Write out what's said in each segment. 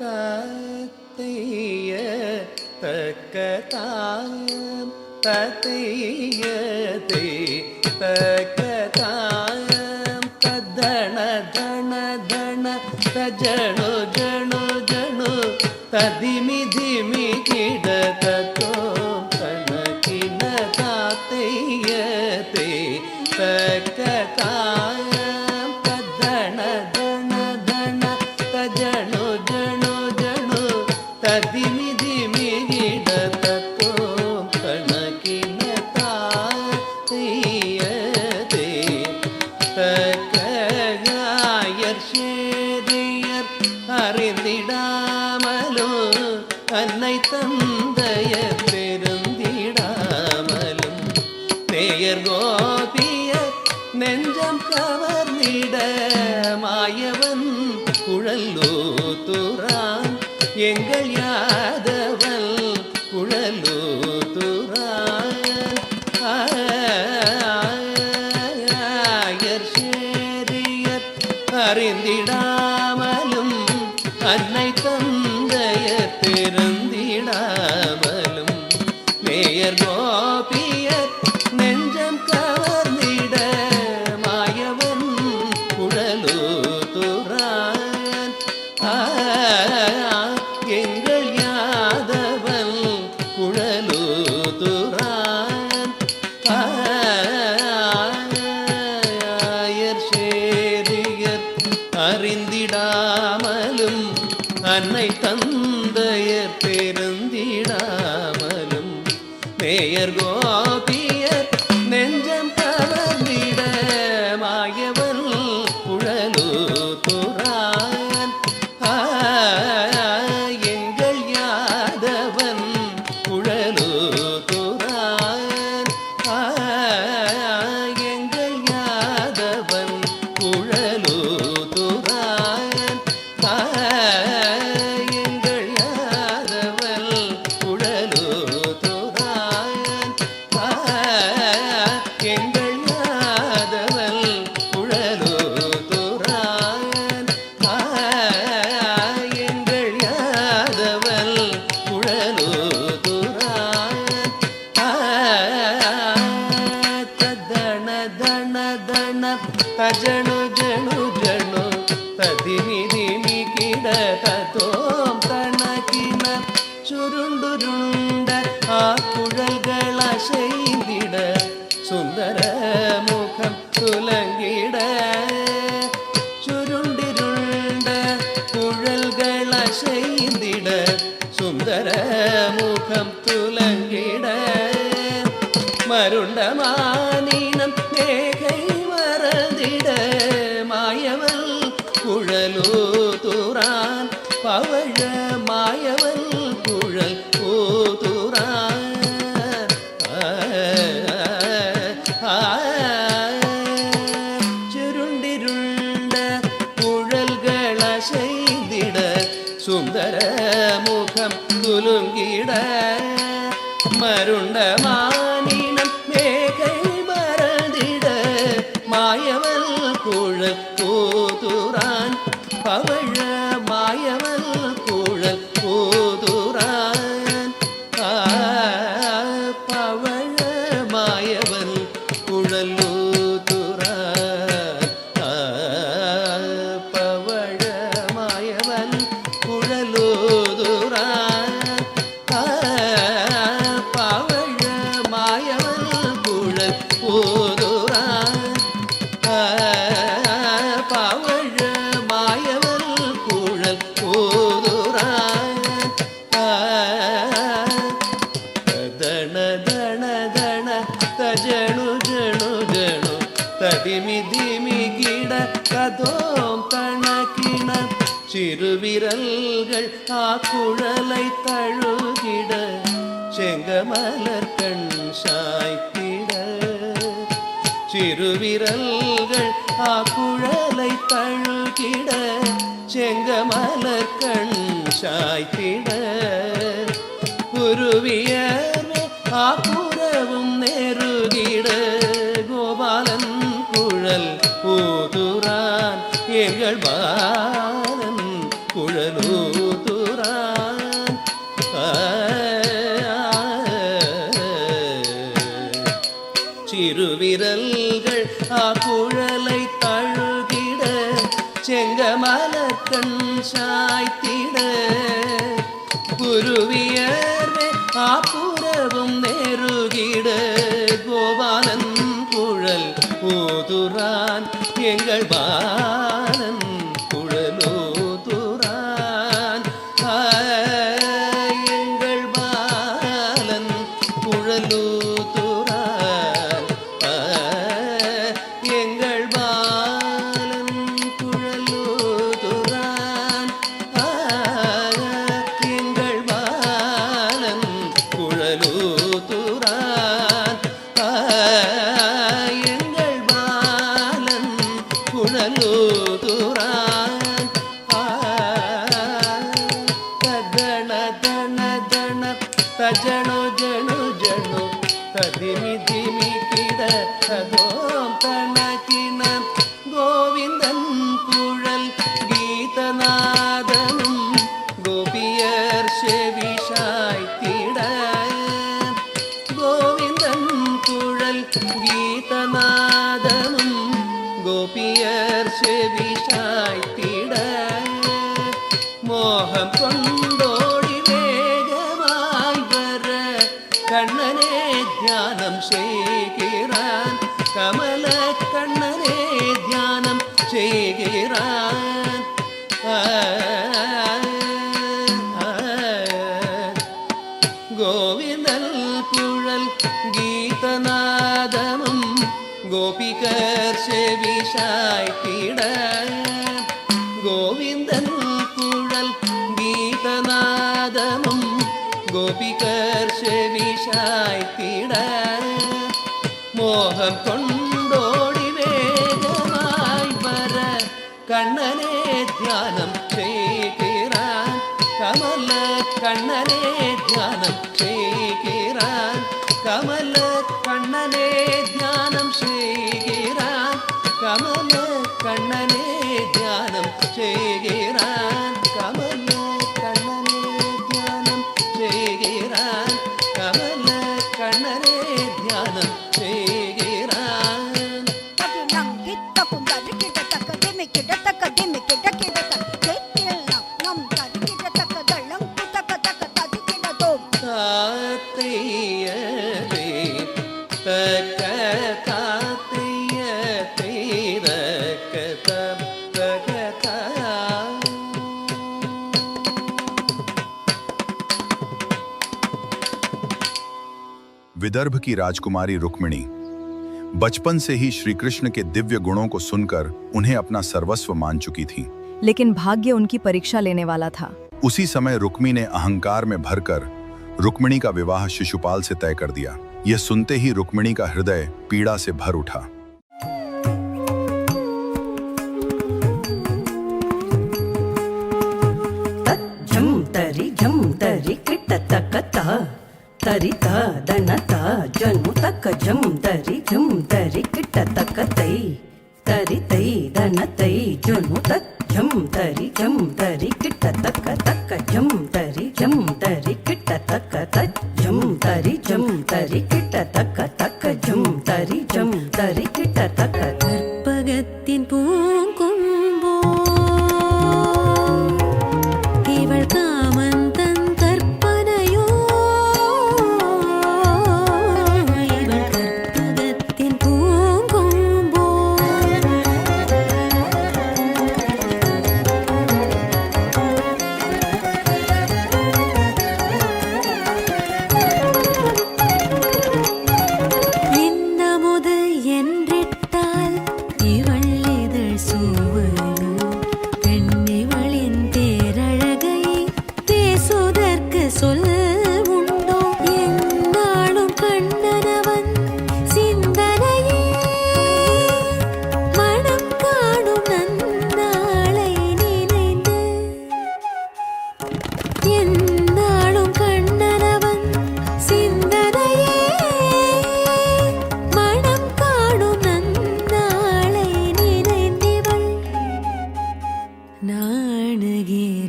தத்தைய தக்கதாயம் தத்தைய தக்கதாயம் ததண தண தண தஜணு ஜணு ஜணு ததிமி திமி கிட தத்தோம் கணக்கின தாத்தைய தக்கதாயம் ததண தண தண தஜணு ஜணு ஜணு ததிமி திமி கிட தத்தோம் கணக்கின தாத்தைய தக்ககாயர் சேரியர் அறிந்திடாமலும் அன்னை தந்தைய பெருந்திடாமலும் நேயர் கோபியர் நெஞ்சம் கவர்ந்திட மாயவன் குழலூத்துறான் எங்கள் யாதவன் குழலூத்துறான் ஆயர் சேரியர் அறிந்திடாமலும் அன்னை தந்தையர் பெருந்திடாமலும் நேயர் கோபியர் நெஞ்சம் கவர்ந்திட மாயவன் குழலூத்துறான் எங்கள் யாதவன் குழலூத்துறான் ஆயர் சேரியர் அறிந்திடாமலும் அன்னை தந்தையர் பெருந்திடாமலும் நேயர் கோபியர் நெஞ்சம் கவர்ந்திட மாயவன் குழலூத்துறான் எங்கள் யாதவன் குழலூத்துறான் எங்கள் யாதவன் குழலூத்துறான் எங்கள் யாதவன் குழலூத்துறான் எங்கள் யாதவன் குழலூத்துறான் எங்கள் யாதவன் குழலூத்துறான் ததண தண தண தஜணு ஜணு ஜணு ததிமி திமி கிட தத்தோம் கணக்கின சுருண்டுருண்ட குழல்கள் அசைந்திட சுந்தர முகம் துலங்கிட சுருண்டிருண்ட குழல்கள் அசைந்திட சுந்தர முகம் துலங்கிட மருண்டமானினம் மேகை மறந்திட மாயவன் குழலூத்துறான் பவழ மாயவன் குழல் ஊத்துறான் சுருண்டிருண்ட குழல்கள் அசைந்திட சுந்தர முகம் குலுங்கிட மருண்டமானினம் மேகை மறந்திட மாயவன் குழல் ஊத்துறான் பவழ மாயவன் குழல் ஊதுறான் பவழ மாயவன் குழல் ஊதுறான் பவழ மாயவன் குழல் ஊதுறான் பவழ மாயவன் குழல் ஊதுறான் பவழ மாயவன் குழல் ஊதுறான் தண தண தண தஜணு ஜணு ஜணு ததிமி திமி கிட கதோம் கணக்கின சிறுவிரல்கள் குழலை தழுகிட செங்கமலர் கண் சாய்த்திட சிறுவிரல்கள் குழலை தழுகிட செங்கமலர் கண் சாய்த்திட குருவியர் புறவும் நெருகிட கோபாலன் குழல் ஊதுறான் எங்கள் பாலன் குழலூது செங்கமலக்கண் சாய்த்திட குருவியர்வே ஆப்புறவும் நெருகிட கோபாலன் குழல் ஊதுரான் எங்கள் பாலன் குழலூதுரான் எங்கள் பாலன் குழலூதுரான் எங்கள் பாலன் குழலூதுரான் எங்கள் பாலன் குழலூதுரான் எங்கள் பாலன் குழலூதுரான் ததண தண தண தஜணு ஜணு ஜணு ததிமி திமி கிட ததோம் தணகின கோவிந்தன் குழல் கீதநாதனும் கோபியர் செவிஷாய்த்திட கோவிந்தன் குழல் கீதநாதனும் கோபியர் செவிஷாய்த்திட மோகம் கொண்டோடி வேகமாய் வர கண்ணனே தியானம் செய்கிறான் கமல கண்ணனே தியானம் செய்கிறான் கோவிந்தல் குழல் கீதநாதமும் கோபிகர் செவிஷாய்த்திட கோவிந்தன் குழல் கீதநாதமும் கோபிகர் செவிஷாய்த்திட மோகம் கொண்டோடி வேகமாய் வர கண்ணனே தியானம் செய்கிறான் கமல கண்ணனே தியானம் செய்கிறான் கமல கண்ணனே தியானம் செய்கிறான் கமல கண்ணனே தியானம் செய்கிறான் கமல கண்ணனே தியானம் செய்கிறான் கமல கண்ணனே தியானம் செய்கிறான் தகினம் கிட்ட குந்தரி கிட்ட தக்க திமி கிட்ட தக்க திமி கிட்ட கிட்ட தக்க கேட்டில்லாம் நம் தரி கிட்ட தக்க தள்ளம் குத்தக்க தக்க ததி கிட்ட தோம் தாத்தையரே தக்க தாத்தையரே தக்க தக்க தா विदर्भ की राजकुमारी रुक्मिणी बचपन से ही श्री कृष्ण के दिव्य गुणों को सुनकर उन्हें अपना सर्वस्व मान चुकी थी। लेकिन भाग्य उनकी परीक्षा लेने वाला था। उसी समय रुक्मी ने अहंकार में भरकर रुक्मिणी का विवाह शिशुपाल से तय कर दिया। यह सुनते ही रुक्मिणी का हृदय पीड़ा से भर उठा। झम तरी किट तक तरी दन जनु तक झम तरी किट तक तरी दन जनु तक झम तरी किट तक झम तरी किट तक झम तरी किट तक झम तरी किट तक கற்பகத்தின் பூங்கொம்போ இவள் காமன் தன் கற்பனையோ இவள் கற்பகத்தின் பூங்கொம்போ இன்னமுது என்றிட்டால் இவள் இதழ் சூவையோ பெண்ணிவளின் பேரழகை பேசுதற்கு சொல் உண்டோ என்னாலும் கண்ணனவன் சிந்தனையே மனம் காணும் நன்னாளை நினைந்து என்னாலும் கண்ணனவன் சிந்தனையே மனம் காணும் நன்னாளை நினைந்திவள் நாணுகிறாள்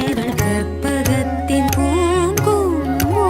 இவள் கற்பகத்தின் பூங்கொம்போ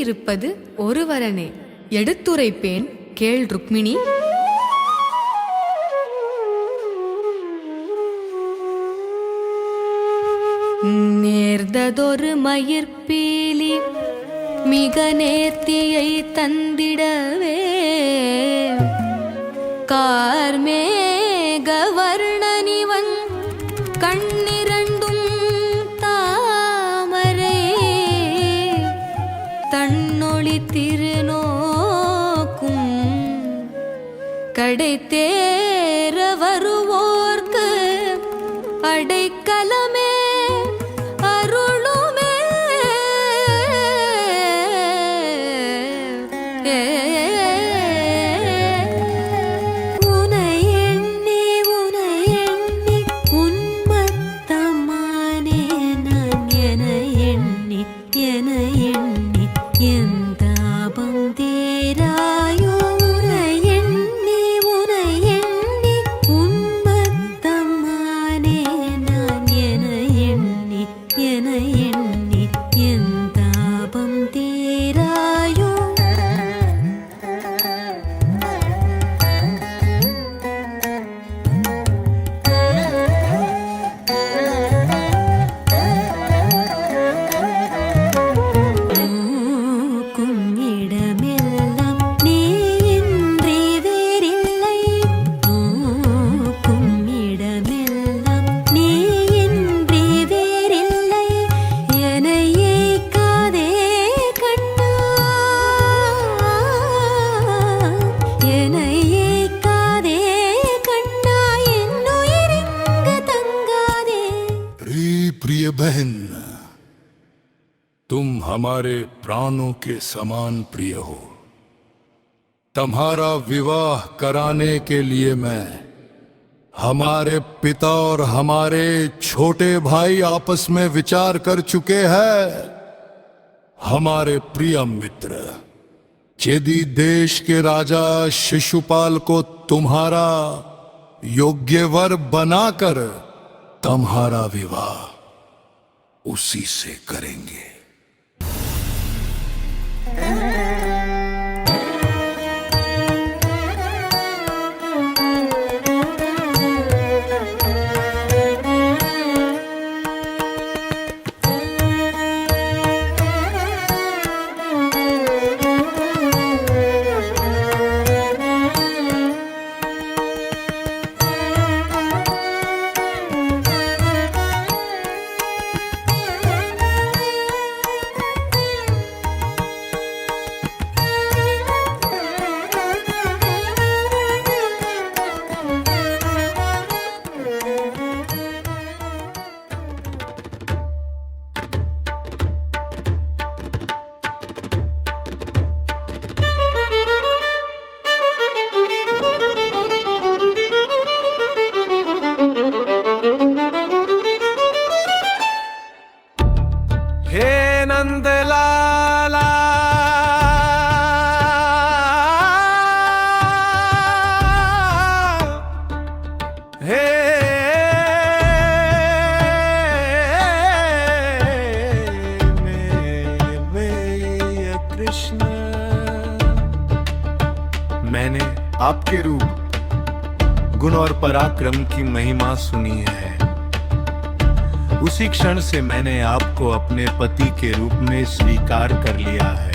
எஞ்சியிருப்பது ஒரு வரனே. எடுத்துரைப்பேன் கேள் ருக்மிணி. நேர்ந்ததொரு மயிர்பீலி மிக நேர்த்தியை தந்திடவே, கார்மேக வர்ணனிவன் கண்ணிரண்டும் தாமரை, தன்னொளி திருநோக்கும் கடை தேர வருவோர்க்கு அடைக்கலமே அருளுமே. உனை எண்ணி உன்மத்தமானே நான் என எண்ணி எந்தாபம் தீராயோ. உனை எண்ணி உன்மத்தமானே நான் என எண்ணி எந்தாபம் தீராயோ. நோக்கும் இடமெல்லாம் நீ இன்றி வேறில்லை. நோக்கும் இடமெல்லாம் நீ இன்றி வேறில்லை. என்னையே காதே கண்ணா, என்னையே காதே கண்ணா, என்னுயிரிங்கு தங்காதே. प्रिय बहन, तुम हमारे प्राणों के समान प्रिय हो। तुम्हारा विवाह कराने के लिए मैं, हमारे पिता और हमारे छोटे भाई आपस में विचार कर चुके हैं। हमारे प्रिय मित्र, यदि देश के राजा शिशुपाल को तुम्हारा योग्य वर बनाकर तुम्हारा विवाह उसी से करेंगे। मैंने आपके रूप, गुण और पराक्रम की महिमा सुनी है। उसी क्षण से मैंने आपको अपने पति के रूप में स्वीकार कर लिया है।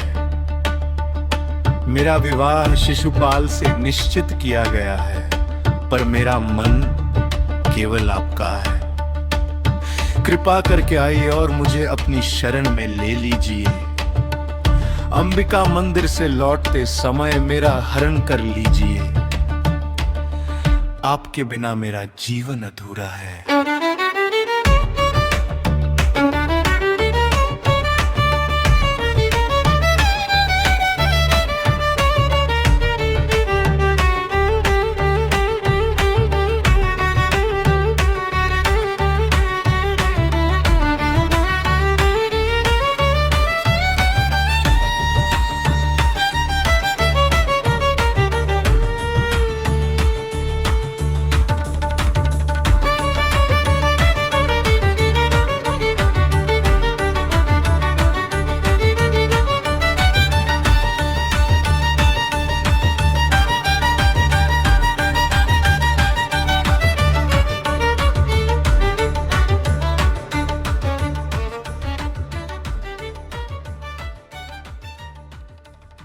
मेरा विवाह शिशुपाल से निश्चित किया गया है, पर मेरा मन केवल आपका है। कृपा करके आइए और मुझे अपनी शरण में ले लीजिए। अंबिका मंदिर से लौटते समय मेरा हरण कर लीजिए। आपके बिना मेरा जीवन अधूरा है।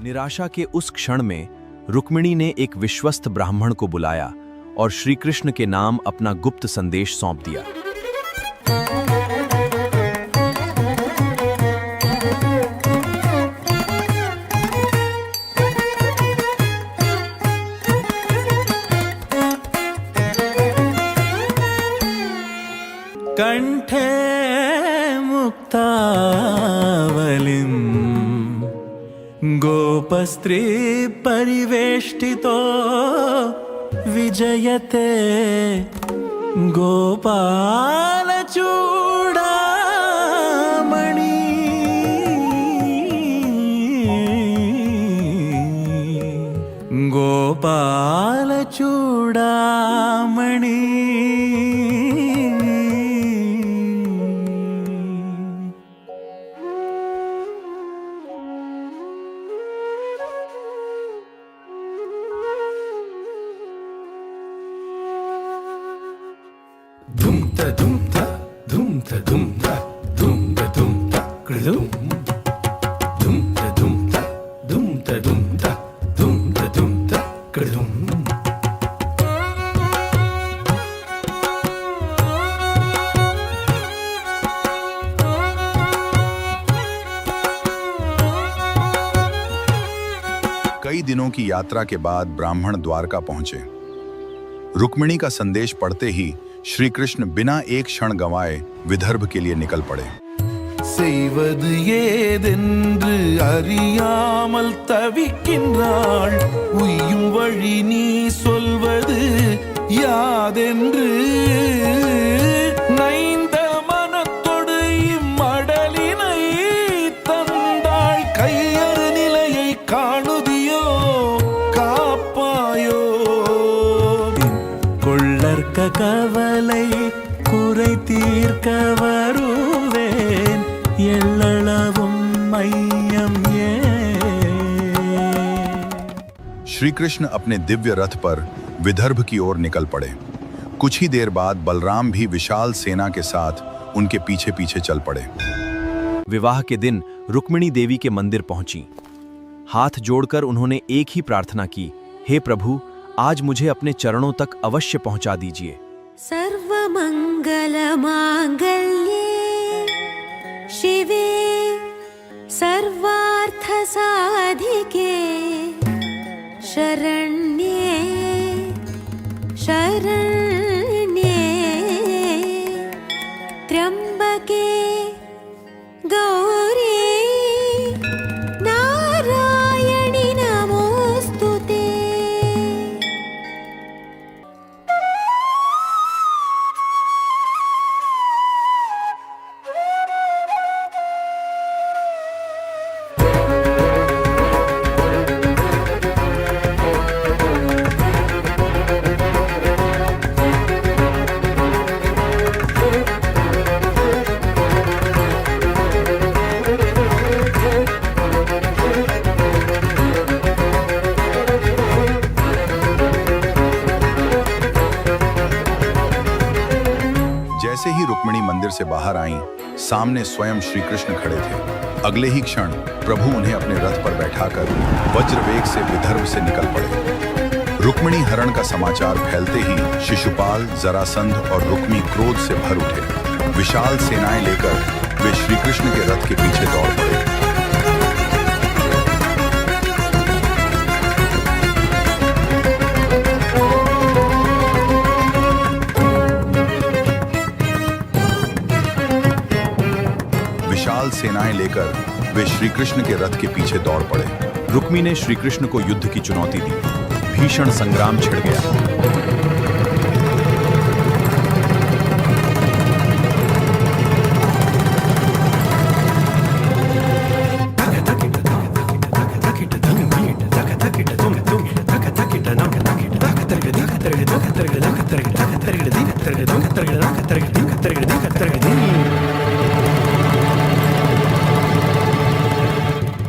निराशा के उस क्षण में रुक्मिणी ने एक विश्वस्त ब्राह्मण को बुलाया और श्री कृष्ण के नाम अपना गुप्त संदेश सौंप दिया। कंठे मुक्तावलिं गोपस्त्री परिवेष्टितो विजयते गोपालचूडामणि गोपालचूडामणि। Dumta dumta dumta dumta dumta dumta krdum. Dumta dumta dumta dumta dumta dumta krdum. कई दिनों की यात्रा के बाद ब्राह्मण द्वारका पहुंचे। रुक्मिणी का संदेश पढ़ते ही श्री कृष्ण बिना एक क्षण गंवाए विदर्भ के लिए निकल पड़े। செய்வது ஏதென்று அறியாமல் தவிக்கின்றாள், உய்யும் வழி நீ சொல்வது யாதென்று நைந்த மனத்தொடு இம்மடலினை தந்தாள், கையறு நிலையை காணுதியோ காப்பாயோ. கொள்ளற்க கவலை குறை தீர்க்க வருவேன், எள்ளளவும் மையம் श्री कृष्ण अपने दिव्य रथ पर विदर्भ की ओर निकल पड़े। कुछ ही देर बाद बलराम भी विशाल सेना के साथ उनके पीछे पीछे चल पड़े। विवाह के दिन रुक्मिणी देवी के मंदिर पहुंची। हाथ जोड़कर उन्होंने एक ही प्रार्थना की, हे प्रभु, आज मुझे अपने चरणों तक अवश्य पहुंचा दीजिए। सर्वमंगलमांगल्ये शिवे सर्वार्थसाधिके शरण्ये शरण्ये त्र्यंबके गौरी नारायणि नमोस्तुते। जैसे ही रुक्मिणी मंदिर से बाहर आईं, सामने स्वयं श्री कृष्ण खड़े थे। अगले ही क्षण प्रभु उन्हें अपने रथ पर बैठाकर वज्र वेग से विदर्भ से निकल पड़े। रुक्मिणी हरण का समाचार फैलते ही शिशुपाल, जरासंध और रुक्मी क्रोध से भर उठे। विशाल सेनाएं लेकर वे श्री कृष्ण के रथ के पीछे दौड़ पड़े। विशाल सेनाएं लेकर वे श्री कृष्ण के रथ के पीछे दौड़ पड़े। रुक्मी ने श्री कृष्ण को युद्ध की चुनौती दी। भीषण संग्राम छिड़ गया।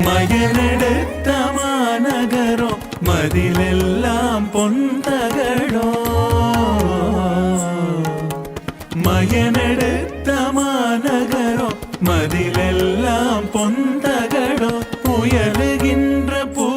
மயனெடுத்த மாநகரோ மதிலெல்லாம் பொந்தகளோ, மயனெடுத்த மாநகரோ மதிலெல்லாம் பொந்தகளோ, புயலுகின்ற பூ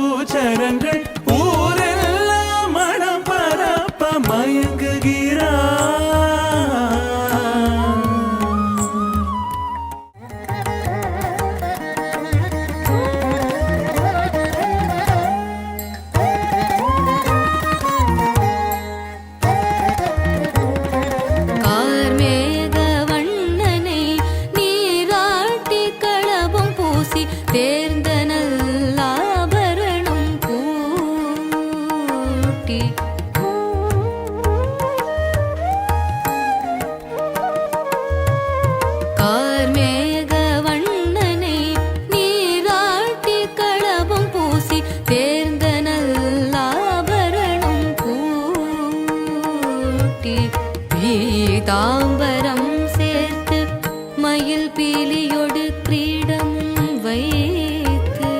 மயில் பீலியொடு கிரீடமும் வைத்து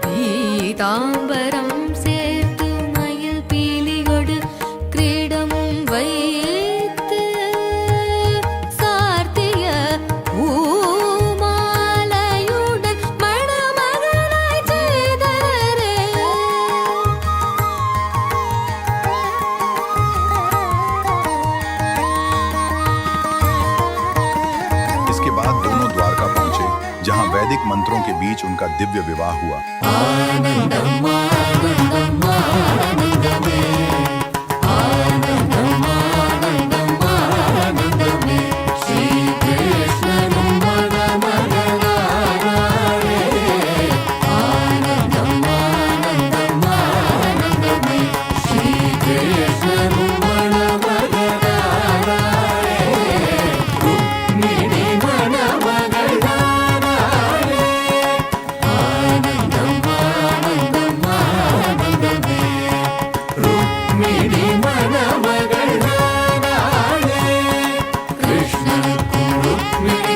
பீதாம்பரம் சேர்த்து மயில் பீலியொடு கிரீடமும் வைத்து சார்த்திய பூமாலையுடன் மணமகனாய் செய்தனரே. इसके बाद दोनों द्वारका पहुंचे, जहां वैदिक मंत्रों के बीच उनका दिव्य विवाह हुआ। கிருஷ்ணனுக்கும் ருக்மிணி